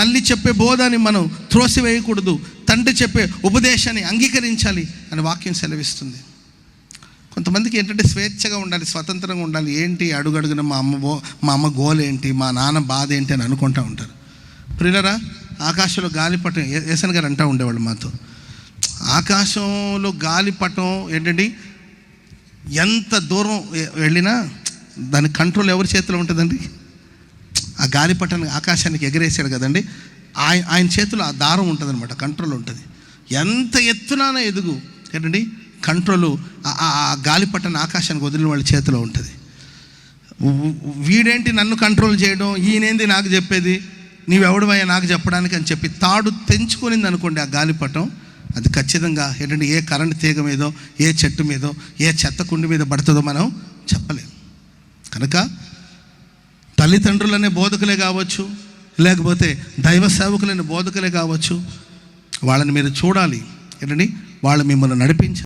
తల్లి చెప్పే బోధని మనం త్రోసివేయకూడదు, తండ్రి చెప్పే ఉపదేశాన్ని అంగీకరించాలి అని వాక్యం సెలవిస్తుంది. కొంతమందికి ఏంటంటే స్వేచ్ఛగా ఉండాలి, స్వతంత్రంగా ఉండాలి. ఏంటి అడుగడుగున మా అమ్మ గోల్ ఏంటి, మా నాన్న బాధ ఏంటి అని అనుకుంటూ ఉంటారు. ప్రియులరా, ఆకాశంలో గాలిపటం ఏసన్ గారు అంటూ ఉండేవాళ్ళు మాతో, ఆకాశంలో గాలిపటం ఏంటండి ఎంత దూరం వెళ్ళినా దాని కంట్రోల్ ఎవరి చేతిలో ఉంటుందండి? ఆ గాలిపటాన్ని ఆకాశానికి ఎగరేసాడు కదండి, ఆయన చేతిలో ఆ దారం ఉంటుంది అనమాట, కంట్రోల్ ఉంటుంది. ఎంత ఎత్తున ఎదుగు ఏంటండి కంట్రోలు ఆ గాలిపటాన్ని ఆకాశానికి వదిలిన వాళ్ళ చేతిలో ఉంటుంది. వీడేంటి నన్ను కంట్రోల్ చేయడం, ఈయనేంది నాకు చెప్పేది, నీవెవడమయ్యా నాకు చెప్పడానికి అని చెప్పి తాడు తెంచుకునింది అనుకోండి ఆ గాలిపటం, అది ఖచ్చితంగా ఏంటంటే ఏ కరెంట్ తీగ మీదో, ఏ చెట్టు మీదో, ఏ చెత్త కుండి మీద పడుతుందో మనం చెప్పలేం. కనుక తల్లిదండ్రులనే బోధకులే కావచ్చు, లేకపోతే దైవ సేవకులైన బోధకులే కావచ్చు, వాళ్ళని మీరు చూడాలి. ఏంటండి వాళ్ళు మిమ్మల్ని నడిపించాలి.